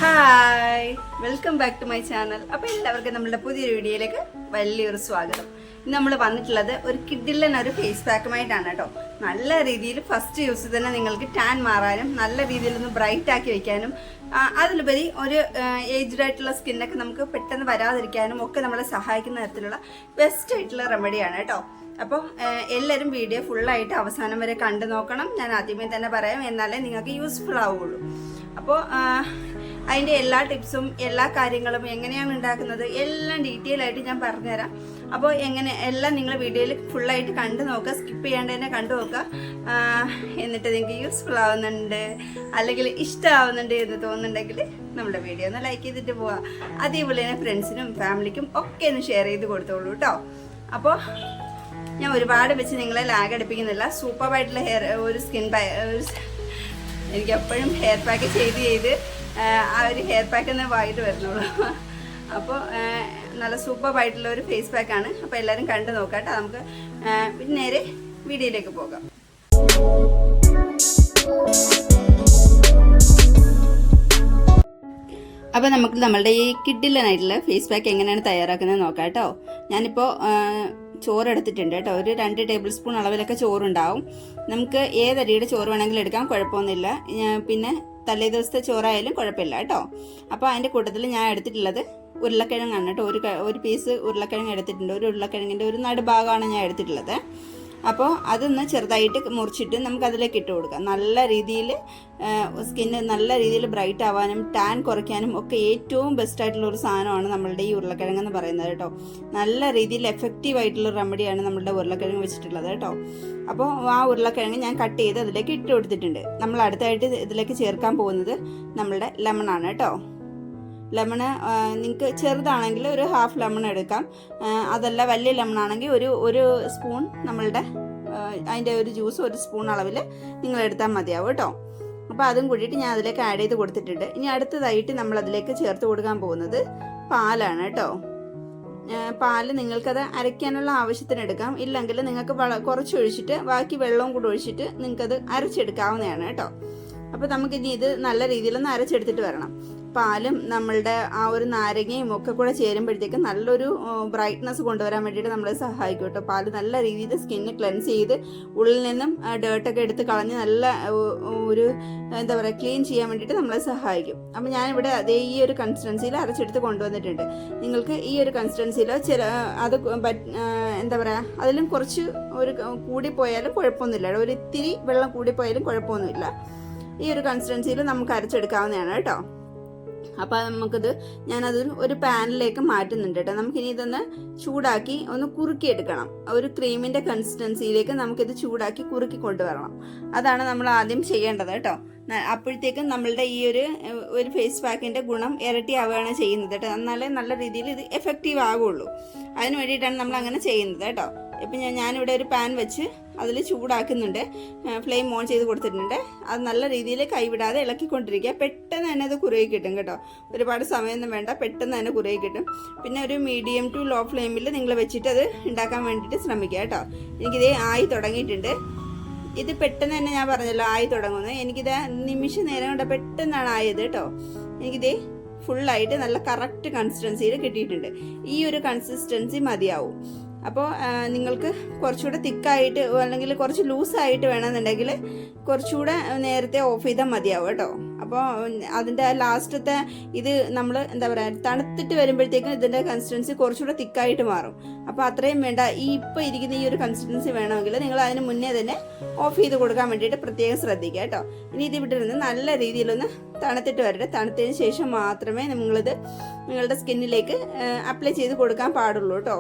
Hi, welcome back to my channel. അപ്പോൾ എല്ലാവർക്കും നമ്മുടെ പുതിയൊരു വീഡിയോയിലേക്ക് വലിയൊരു സ്വാഗതം. ഇന്ന് നമ്മൾ വന്നിട്ടുള്ളത് ഒരു കിഡിലൻ ഒരു ഫേസ് പാക്കുമായിട്ടാണ് കേട്ടോ. നല്ല രീതിയിൽ ഫസ്റ്റ് യൂസ് തന്നെ നിങ്ങൾക്ക് ടാൻ മാറാനും നല്ല രീതിയിൽ ഒന്ന് ബ്രൈറ്റ് ആക്കി വെക്കാനും അതിലുപരി ഒരു ഏജ്ഡ് ആയിട്ടുള്ള സ്കിന്നൊക്കെ നമുക്ക് പെട്ടെന്ന് വരാതിരിക്കാനും ഒക്കെ നമ്മളെ സഹായിക്കുന്ന തരത്തിലുള്ള ബെസ്റ്റ് ആയിട്ടുള്ള റെമഡിയാണ് കേട്ടോ. അപ്പോൾ എല്ലാവരും വീഡിയോ ഫുള്ളായിട്ട് അവസാനം വരെ കണ്ടു നോക്കണം. ഞാൻ ആദ്യമേ തന്നെ പറയാം, എന്നാലേ നിങ്ങൾക്ക് യൂസ്ഫുൾ ആവുകയുള്ളൂ. അപ്പോൾ അതിൻ്റെ എല്ലാ ടിപ്സും എല്ലാ കാര്യങ്ങളും എങ്ങനെയാണ് ഉണ്ടാക്കുന്നത് എല്ലാം ഡീറ്റെയിൽ ആയിട്ട് ഞാൻ പറഞ്ഞുതരാം. അപ്പോൾ എല്ലാം നിങ്ങൾ വീഡിയോയിൽ ഫുള്ളായിട്ട് കണ്ടു നോക്കുക, സ്കിപ്പ് ചെയ്യാണ്ട് തന്നെ കണ്ടു നോക്കുക. എന്നിട്ട് നിങ്ങൾക്ക് യൂസ്ഫുൾ ആവുന്നുണ്ട് അല്ലെങ്കിൽ ഇഷ്ടമാവുന്നുണ്ട് എന്ന് തോന്നുന്നുണ്ടെങ്കിൽ നമ്മുടെ വീഡിയോ ഒന്ന് ലൈക്ക് ചെയ്തിട്ട് പോവുക. അതേപോലെ തന്നെ ഫ്രണ്ട്സിനും ഫാമിലിക്കും ഒക്കെ ഒന്ന് ഷെയർ ചെയ്ത് കൊടുത്തോളൂ കേട്ടോ. അപ്പോൾ ഞാൻ ഒരുപാട് വെച്ച് നിങ്ങളെ ലാഗ് അടുപ്പിക്കുന്നില്ല. സൂപ്പറായിട്ടുള്ള ഒരു സ്കിൻ എനിക്ക് എപ്പോഴും ഹെയർ പാക്ക് ചെയ്ത് ആ ഒരു ഹെയർ പാക്ക് തന്നെ വായിട്ട് വരുന്നുള്ളൂ. അപ്പോൾ നല്ല സൂപ്പറായിട്ടുള്ള ഒരു ഫേസ് പാക്കാണ്. അപ്പോൾ എല്ലാവരും കണ്ടു നോക്കാം കേട്ടോ. നമുക്ക് പിന്നെ നേരെ വീഡിയോയിലേക്ക് പോകാം. അപ്പോൾ നമുക്ക് നമ്മളുടെ ഈ കിഡിലനായിട്ടുള്ള ഫേസ് പാക്ക് എങ്ങനെയാണ് തയ്യാറാക്കുന്നത് നോക്കാം കേട്ടോ. ഞാനിപ്പോൾ ചോറ് എടുത്തിട്ടുണ്ട് കേട്ടോ. ഒരു 2 ടേബിൾ സ്പൂൺ അളവിലൊക്കെ ചോറുണ്ടാവും. നമുക്ക് ഏതരിയുടെ ചോറ് വേണമെങ്കിലും എടുക്കാം, കുഴപ്പമൊന്നുമില്ല. പിന്നെ തലേ ദിവസത്തെ ചോറായാലും കുഴപ്പമില്ല കേട്ടോ. അപ്പോൾ അതിൻ്റെ കൂട്ടത്തിൽ ഞാൻ എടുത്തിട്ടുള്ളത് ഉരുളക്കിഴങ്ങാണ് കേട്ടോ. ഒരു പീസ് ഉരുളക്കിഴങ്ങ് എടുത്തിട്ടുണ്ട്. ഒരു ഉരുളക്കിഴങ്ങിൻ്റെ ഒരു നടുഭാഗമാണ് ഞാൻ എടുത്തിട്ടുള്ളത്. അപ്പോൾ അതൊന്ന് ചെറുതായിട്ട് മുറിച്ചിട്ട് നമുക്ക് അതിലേക്ക് ഇട്ട് കൊടുക്കാം. നല്ല രീതിയിൽ സ്കിന്ന് നല്ല രീതിയിൽ ബ്രൈറ്റ് ആവാനും ടാൻ കുറയ്ക്കാനും ഒക്കെ ഏറ്റവും ബെസ്റ്റ് ആയിട്ടുള്ള ഒരു സാധനമാണ് നമ്മളുടെ ഈ ഉരുളക്കിഴങ്ങ് എന്ന് പറയുന്നത് കേട്ടോ. നല്ല രീതിയിൽ എഫക്റ്റീവ് ആയിട്ടുള്ള റെമഡിയാണ് നമ്മളുടെ ഉരുളക്കിഴങ്ങ് വെച്ചിട്ടുള്ളത് കേട്ടോ. അപ്പോൾ ആ ഉരുളക്കിഴങ്ങ് ഞാൻ കട്ട് ചെയ്ത് അതിലേക്ക് ഇട്ട് കൊടുത്തിട്ടുണ്ട്. നമ്മൾ അടുത്തായിട്ട് ഇതിലേക്ക് ചേർക്കാൻ പോകുന്നത് നമ്മളുടെ ലെമണാണ് കേട്ടോ. ലെമണ് നിങ്ങൾക്ക് ചെറുതാണെങ്കിൽ ഒരു ഹാഫ് ലെമൺ എടുക്കാം. അതല്ല വലിയ ലെമണാണെങ്കിൽ ഒരു സ്പൂൺ നമ്മളുടെ അതിൻ്റെ ഒരു ജ്യൂസ് 1 സ്പൂൺ അളവിൽ നിങ്ങൾ എടുത്താൽ മതിയാവും കേട്ടോ. അപ്പോൾ അതും കൂടിയിട്ട് ഞാൻ അതിലേക്ക് ആഡ് ചെയ്ത് കൊടുത്തിട്ടുണ്ട്. ഇനി അടുത്തതായിട്ട് നമ്മൾ അതിലേക്ക് ചേർത്ത് കൊടുക്കാൻ പോകുന്നത് പാലാണ് കേട്ടോ. പാല് നിങ്ങൾക്കത് അരയ്ക്കാനുള്ള ആവശ്യത്തിന് എടുക്കാം. ഇല്ലെങ്കിൽ നിങ്ങൾക്ക് കുറച്ച് ഒഴിച്ചിട്ട് ബാക്കി വെള്ളവും കൂടി ഒഴിച്ചിട്ട് നിങ്ങൾക്കത് അരച്ചെടുക്കാവുന്നതാണ് കേട്ടോ. അപ്പോൾ നമുക്കിനി ഇത് നല്ല രീതിയിലൊന്ന് അരച്ചെടുത്തിട്ട് വരണം. പാലും നമ്മളുടെ ആ ഒരു നാരങ്ങയും ഒക്കെ കൂടെ ചേരുമ്പോഴത്തേക്ക് നല്ലൊരു ബ്രൈറ്റ്നസ് കൊണ്ടുവരാൻ വേണ്ടിയിട്ട് നമ്മളെ സഹായിക്കും കേട്ടോ. പാല് നല്ല രീതിയിൽ സ്കിന്ന് ക്ലെൻസ് ചെയ്ത് ഉള്ളിൽ നിന്നും ഡേർട്ടൊക്കെ എടുത്ത് കളഞ്ഞ് നല്ല ഒരു എന്താ പറയുക ക്ലീൻ ചെയ്യാൻ വേണ്ടിയിട്ട് നമ്മളെ സഹായിക്കും. അപ്പോൾ ഞാനിവിടെ അതേ ഈ ഒരു കൺസിസ്റ്റൻസിയിൽ അരച്ചെടുത്ത് കൊണ്ടുവന്നിട്ടുണ്ട്. നിങ്ങൾക്ക് ഈ ഒരു കൺസിസ്റ്റൻസിയിലോ അത് എന്താ പറയുക അതിലും കുറച്ച് ഒരു കൂടിപ്പോയാലും കുഴപ്പമൊന്നുമില്ല. ഒരു ഇത്തിരി വെള്ളം കൂടിപ്പോയാലും കുഴപ്പമൊന്നുമില്ല. ഈ ഒരു കൺസിസ്റ്റൻസിയിൽ നമുക്ക് അരച്ചെടുക്കാവുന്നതാണ് കേട്ടോ. അപ്പോൾ ഞാനത് ഒരു പാനിലേക്ക് മാറ്റുന്നുണ്ട് കേട്ടോ. നമുക്കിനി ഇതൊന്ന് ചൂടാക്കി ഒന്ന് കുറുക്കിയെടുക്കണം. ഒരു ക്രീമിൻ്റെ കൺസിസ്റ്റൻസിയിലേക്ക് നമുക്കിത് ചൂടാക്കി കുറുക്കി കൊണ്ടുവരണം. അതാണ് നമ്മൾ ആദ്യം ചെയ്യേണ്ടത് കേട്ടോ. അപ്പോഴത്തേക്കും നമ്മളുടെ ഈ ഒരു ഫേസ് പാക്കിൻ്റെ ഗുണം ഇരട്ടിയാവുകയാണ് ചെയ്യുന്നത് കേട്ടോ. എന്നാലേ നല്ല രീതിയിൽ ഇത് എഫക്റ്റീവ് ആകുള്ളൂ. അതിന് വേണ്ടിയിട്ടാണ് നമ്മൾ അങ്ങനെ ചെയ്യുന്നത് കേട്ടോ. ഇപ്പം ഞാനിവിടെ ഒരു പാൻ വെച്ച് അതിൽ ചൂടാക്കുന്നുണ്ട്. ഫ്ലെയിം ഓൺ ചെയ്ത് കൊടുത്തിട്ടുണ്ട്. അത് നല്ല രീതിയിൽ കൈവിടാതെ ഇളക്കിക്കൊണ്ടിരിക്കുക. പെട്ടെന്ന് തന്നെ അത് കുറുകി കിട്ടും കേട്ടോ. ഒരുപാട് സമയമൊന്നും വേണ്ട, പെട്ടെന്ന് തന്നെ കുറുകി കിട്ടും. പിന്നെ ഒരു മീഡിയം ടു ലോ ഫ്ലെയിമിൽ നിങ്ങൾ വെച്ചിട്ട് അത് ഉണ്ടാക്കാൻ വേണ്ടിയിട്ട് ശ്രമിക്കുക കേട്ടോ. എനിക്കിത് ആയി തുടങ്ങിയിട്ടുണ്ട്. ഇത് പെട്ടെന്ന് തന്നെ ഞാൻ പറഞ്ഞല്ലോ ആയി തുടങ്ങുന്നത്. എനിക്കിത് നിമിഷ നേരം കൊണ്ട് പെട്ടെന്നാണ് ആയത് കേട്ടോ. എനിക്കിത് ഫുള്ളായിട്ട് നല്ല കറക്റ്റ് കൺസിസ്റ്റൻസിയിൽ കിട്ടിയിട്ടുണ്ട്. ഈ ഒരു കൺസിസ്റ്റൻസി മതിയാവും. അപ്പോൾ നിങ്ങൾക്ക് കുറച്ചുകൂടെ തിക്കായിട്ട് അല്ലെങ്കിൽ കുറച്ച് ലൂസായിട്ട് വേണമെന്നുണ്ടെങ്കിൽ കുറച്ചുകൂടെ നേരത്തെ ഓഫ് ചെയ്താൽ മതിയാവും കേട്ടോ. അപ്പോൾ അതിൻ്റെ ലാസ്റ്റത്തെ ഇത് നമ്മൾ എന്താ പറയുക തണുത്തിട്ട് വരുമ്പോഴത്തേക്കും ഇതിൻ്റെ കൺസിസ്റ്റൻസി കുറച്ചുകൂടെ തിക്കായിട്ട് മാറും. അപ്പോൾ അത്രയും വേണ്ട. ഇപ്പോൾ ഇരിക്കുന്ന ഈ ഒരു കൺസിസ്റ്റൻസി വേണമെങ്കിൽ നിങ്ങൾ അതിന് മുന്നേ തന്നെ ഓഫ് ചെയ്ത് കൊടുക്കാൻ വേണ്ടിയിട്ട് പ്രത്യേകം ശ്രദ്ധിക്കുക കേട്ടോ. ഇനി ഇത് ഇവിടെ നിന്ന് നല്ല രീതിയിലൊന്ന് തണുത്തിട്ട് വരട്ടെ. തണുത്തതിന് ശേഷം മാത്രമേ നിങ്ങളുടെ സ്കിന്നിലേക്ക് അപ്ലൈ ചെയ്ത് കൊടുക്കാൻ പാടുള്ളൂ കേട്ടോ.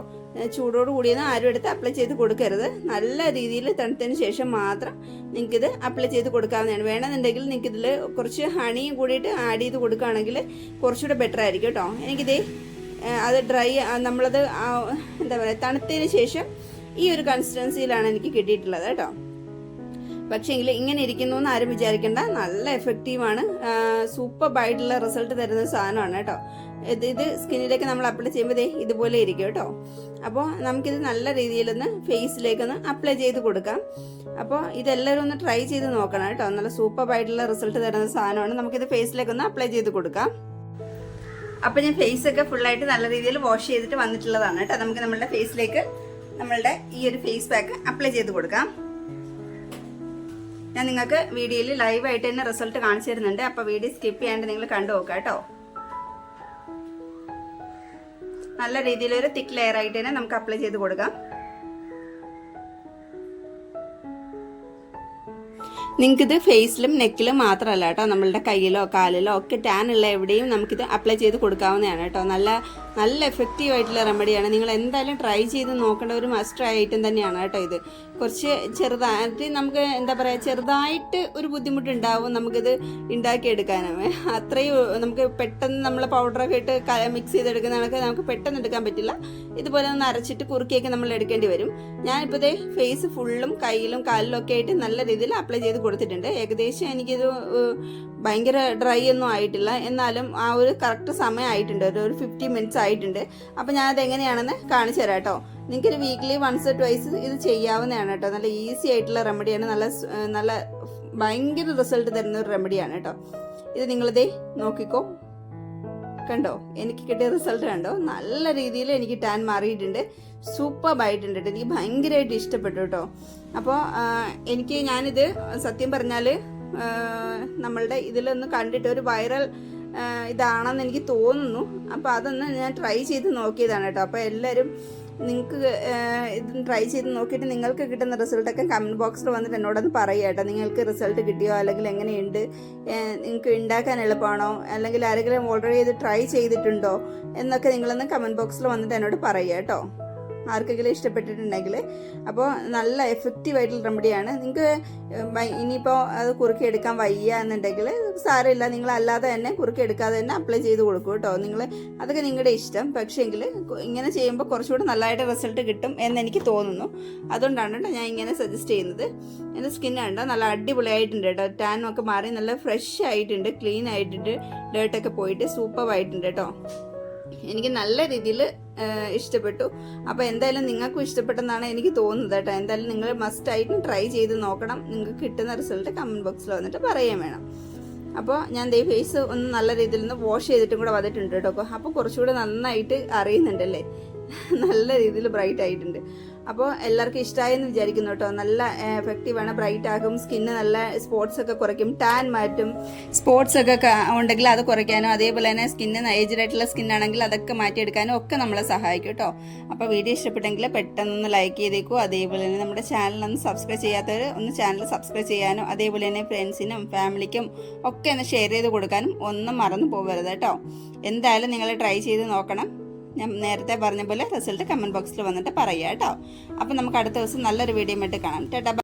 ചൂടോട് കൂടിയൊന്നും ആരും എടുത്ത് അപ്ലൈ ചെയ്ത് കൊടുക്കരുത്. നല്ല രീതിയിൽ തണുത്തതിന് ശേഷം മാത്രം നിങ്ങൾക്കിത് അപ്ലൈ ചെയ്ത് കൊടുക്കാവുന്നതാണ്. വേണമെന്നുണ്ടെങ്കിൽ നിങ്ങൾക്കിതിൽ കുറച്ച് ഹണിയും കൂടിയിട്ട് ആഡ് ചെയ്ത് കൊടുക്കുകയാണെങ്കിൽ കുറച്ചുകൂടെ ബെറ്റർ ആയിരിക്കും കേട്ടോ. എനിക്കിത് അത് നമ്മളത് എന്താ പറയുക തണുത്തതിന് ശേഷം ഈ ഒരു കൺസിസ്റ്റൻസിയിലാണ് എനിക്ക് കിട്ടിയിട്ടുള്ളത് കേട്ടോ. പക്ഷേങ്കിൽ ഇങ്ങനെ ഇരിക്കുന്നു എന്ന് ആരും വിചാരിക്കേണ്ട. നല്ല എഫക്റ്റീവാണ്. സൂപ്പറായിട്ടുള്ള റിസൾട്ട് തരുന്ന സാധനമാണ് കേട്ടോ. ഇത് സ്കിന്നിലേക്ക് നമ്മൾ അപ്ലൈ ചെയ്യുമ്പോൾ ഇതുപോലെ ഇരിക്കും കേട്ടോ. അപ്പോൾ നമുക്കിത് നല്ല രീതിയിലൊന്ന് ഫേസിലേക്കൊന്ന് അപ്ലൈ ചെയ്ത് കൊടുക്കാം. അപ്പോൾ ഇതെല്ലാവരും ഒന്ന് ട്രൈ ചെയ്ത് നോക്കണം കേട്ടോ. നല്ല സൂപ്പറായിട്ടുള്ള റിസൾട്ട് തരുന്ന സാധനമാണ്. നമുക്കിത് ഫേസിലേക്കൊന്ന് അപ്ലൈ ചെയ്ത് കൊടുക്കാം. അപ്പോൾ ഞാൻ ഫേസൊക്കെ ഫുള്ളായിട്ട് നല്ല രീതിയിൽ വാഷ് ചെയ്തിട്ട് വന്നിട്ടുള്ളതാണ് കേട്ടോ. നമുക്ക് നമ്മളുടെ ഫേസിലേക്ക് നമ്മളുടെ ഈ ഒരു ഫേസ് പാക്ക് അപ്ലൈ ചെയ്ത് കൊടുക്കാം. ഞാൻ നിങ്ങൾക്ക് വീഡിയോയിൽ ലൈവായിട്ട് തന്നെ റിസൾട്ട് കാണിച്ചു തരുന്നുണ്ട്. അപ്പോൾ വീഡിയോ സ്കിപ്പ് ചെയ്യാണ്ട് നിങ്ങൾ കണ്ടു നോക്കാം കേട്ടോ. നല്ല രീതിയിലൊരു തിക്ക് ലെയർ ആയിട്ട് തന്നെ നമുക്ക് അപ്ലൈ ചെയ്ത് കൊടുക്കാം. നിങ്ങൾക്കിത് ഫേസിലും നെക്കിലും മാത്രമല്ല കേട്ടോ, നമ്മളുടെ കയ്യിലോ കാലിലോ ഒക്കെ ടാൻ ഉള്ള എവിടെയും നമുക്കിത് അപ്ലൈ ചെയ്ത് കൊടുക്കാവുന്നതാണ് കേട്ടോ. നല്ല എഫക്റ്റീവ് ആയിട്ടുള്ള റെമഡിയാണ്. നിങ്ങൾ എന്തായാലും ട്രൈ ചെയ്ത് നോക്കേണ്ട ഒരു മസ്റ്റ് ഐറ്റം തന്നെയാണ് കേട്ടോ ഇത്. കുറച്ച് ചെറുതായിട്ട് നമുക്ക് എന്താ പറയുക, ചെറുതായിട്ട് ഒരു ബുദ്ധിമുട്ടുണ്ടാവും നമുക്കിത് ഉണ്ടാക്കിയെടുക്കാനും. അത്രയും നമുക്ക് പെട്ടെന്ന് നമ്മൾ പൗഡറൊക്കെ ഇട്ട് മിക്സ് ചെയ്തെടുക്കുന്നതൊക്കെ നമുക്ക് പെട്ടെന്ന് എടുക്കാൻ പറ്റില്ല. ഇതുപോലെ ഒന്ന് അരച്ചിട്ട് കുറുക്കിയൊക്കെ നമ്മൾ എടുക്കേണ്ടി വരും. ഞാനിപ്പോൾ ഇതേ ഫേസ് ഫുള്ളും കയ്യിലും കാലിലും ഒക്കെ ആയിട്ട് നല്ല രീതിയിൽ അപ്ലൈ ചെയ്ത് കൊടുത്തിട്ടുണ്ട്. ഏകദേശം എനിക്കിത് ഭയങ്കര ഡ്രൈ ഒന്നും ആയിട്ടില്ല, എന്നാലും ആ ഒരു കറക്റ്റ് സമയം ആയിട്ടുണ്ട്, ഒരു 50 മിനിറ്റ്സ് ആയിട്ടുണ്ട്. അപ്പോൾ ഞാനത് എങ്ങനെയാണെന്ന് കാണിച്ചു തരാം കേട്ടോ. നിങ്ങൾക്കൊരു വീക്ക്ലി വൺസ് ട്വൈസ് ഇത് ചെയ്യാവുന്നതാണ് കേട്ടോ. നല്ല ഈസി ആയിട്ടുള്ള റെമഡിയാണ്. നല്ല ഭയങ്കര റിസൾട്ട് തരുന്ന ഒരു റെമഡിയാണ് കേട്ടോ. ഇത് നിങ്ങളിതേ നോക്കിക്കോ, കണ്ടോ എനിക്ക് കിട്ടിയ റിസൾട്ട് കണ്ടോ. നല്ല രീതിയിൽ എനിക്ക് ടാൻ മാറിയിട്ടുണ്ട്, സൂപ്പർബായിട്ടുണ്ട് കേട്ടോ. എനിക്ക് ഭയങ്കരമായിട്ട് ഇഷ്ടപ്പെട്ടു കേട്ടോ. അപ്പോൾ ഞാനിത് സത്യം പറഞ്ഞാൽ നമ്മളുടെ ഇതിലൊന്ന് കണ്ടിട്ട് ഒരു വൈറൽ ഇതാണെന്ന് എനിക്ക് തോന്നുന്നു. അപ്പോൾ അതൊന്ന് ഞാൻ ട്രൈ ചെയ്ത് നോക്കിയതാണ് കേട്ടോ. അപ്പോൾ എല്ലാവരും നിങ്ങൾക്ക് ഇത് ട്രൈ ചെയ്ത് നോക്കിയിട്ട് നിങ്ങൾക്ക് കിട്ടുന്ന റിസൾട്ടൊക്കെ കമൻറ്റ് ബോക്സിൽ വന്നിട്ട് എന്നോടൊന്ന് പറയുക കേട്ടോ. നിങ്ങൾക്ക് റിസൾട്ട് കിട്ടിയോ, അല്ലെങ്കിൽ എങ്ങനെയുണ്ട്, നിങ്ങൾക്ക് ഉണ്ടാക്കാൻ എളുപ്പമാണോ, അല്ലെങ്കിൽ ആരെങ്കിലും ഓൾറെഡി ഇത് ട്രൈ ചെയ്തിട്ടുണ്ടോ എന്നൊക്കെ നിങ്ങളൊന്ന് കമൻറ്റ് ബോക്സിൽ വന്നിട്ട് എന്നോട് പറയുക കേട്ടോ, ആർക്കെങ്കിലും ഇഷ്ടപ്പെട്ടിട്ടുണ്ടെങ്കിൽ. അപ്പോൾ നല്ല എഫക്റ്റീവ് ആയിട്ടുള്ള റെമഡിയാണ്. നിങ്ങൾക്ക് ഇനിയിപ്പോൾ അത് കുറുക്കിയെടുക്കാൻ വയ്യ എന്നുണ്ടെങ്കിൽ സാരമില്ല, നിങ്ങൾ അല്ലാതെ തന്നെ കുറുക്കിയെടുക്കാതെ തന്നെ അപ്ലൈ ചെയ്ത് കൊടുക്കും കേട്ടോ. അതൊക്കെ നിങ്ങളുടെ ഇഷ്ടം. പക്ഷേങ്കിൽ ഇങ്ങനെ ചെയ്യുമ്പോൾ കുറച്ചുകൂടി നല്ലതായിട്ട് റിസൾട്ട് കിട്ടും എന്നെനിക്ക് തോന്നുന്നു. അതുകൊണ്ടാണ് കേട്ടോ ഞാൻ ഇങ്ങനെ സജസ്റ്റ് ചെയ്യുന്നത്. എൻ്റെ സ്കിൻ കണ്ടോ നല്ല അടിപൊളിയായിട്ടുണ്ട് കേട്ടോ. ടാനും ഒക്കെ മാറി നല്ല ഫ്രഷ് ആയിട്ടുണ്ട്, ക്ലീൻ ആയിട്ടുണ്ട്, ഡേർട്ടൊക്കെ പോയിട്ട് സൂപ്പറായിട്ടുണ്ട് കേട്ടോ. എനിക്ക് നല്ല രീതിയിൽ ഇഷ്ടപ്പെട്ടു. അപ്പോൾ എന്തായാലും നിങ്ങൾക്കും ഇഷ്ടപ്പെട്ടെന്നാണ് എനിക്ക് തോന്നുന്നത് കേട്ടോ. എന്തായാലും നിങ്ങൾ മസ്റ്റായിട്ടും ട്രൈ ചെയ്ത് നോക്കണം. നിങ്ങൾക്ക് കിട്ടുന്ന റിസൾട്ട് കമൻറ്റ് ബോക്സിൽ വന്നിട്ട് പറയുകയും വേണം. അപ്പോൾ ഞാൻ ദേ ഫേസ് ഒന്ന് നല്ല രീതിയിൽ ഒന്ന് വാഷ് ചെയ്തിട്ടും കൂടെ വന്നിട്ടുണ്ട് കേട്ടോ. അപ്പോൾ കുറച്ചുകൂടെ നന്നായിട്ട് അറിയുന്നുണ്ടല്ലേ, നല്ല രീതിയിൽ ബ്രൈറ്റ് ആയിട്ടുണ്ട്. അപ്പോൾ എല്ലാവർക്കും ഇഷ്ടമായെന്ന് വിചാരിക്കുന്നു കേട്ടോ. നല്ല എഫക്റ്റീവാണ്, ബ്രൈറ്റ് ആകും, സ്കിന്ന് നല്ല സ്പോട്ട്സ് ഒക്കെ കുറയ്ക്കും, ടാൻ മാറ്റും. സ്പോട്ട്സ് ഒക്കെ ഉണ്ടെങ്കിൽ അത് കുറയ്ക്കാനും, അതേപോലെ തന്നെ സ്കിന്ന് ഏജ്ഡ് ആയിട്ടുള്ള സ്കിന്നാണെങ്കിൽ അതൊക്കെ മാറ്റിയെടുക്കാനും ഒക്കെ നമ്മളെ സഹായിക്കും കേട്ടോ. അപ്പോൾ വീഡിയോ ഇഷ്ടപ്പെട്ടെങ്കിൽ പെട്ടെന്ന് ലൈക്ക് ചെയ്തേക്കൂ. അതേപോലെ തന്നെ നമ്മുടെ ചാനലൊന്ന് സബ്സ്ക്രൈബ് ചെയ്യാത്തവർ ഒന്ന് ചാനൽ സബ്സ്ക്രൈബ് ചെയ്യാനും, അതേപോലെ തന്നെ ഫ്രണ്ട്സിനും ഫാമിലിക്കും ഒക്കെ ഒന്ന് ഷെയർ ചെയ്ത് കൊടുക്കാനും ഒന്നും മറന്നു പോകരുത് കേട്ടോ. എന്തായാലും നിങ്ങൾ ട്രൈ ചെയ്ത് നോക്കണം. ഞാൻ നേരത്തെ പറഞ്ഞ പോലെ റിസൾട്ട് കമൻറ്റ് ബോക്സിൽ വന്നിട്ട് പറയുക കേട്ടോ. അപ്പോൾ നമുക്ക് അടുത്ത ദിവസം നല്ലൊരു വീഡിയോ ആയിട്ട് കാണാം. ടാറ്റാ.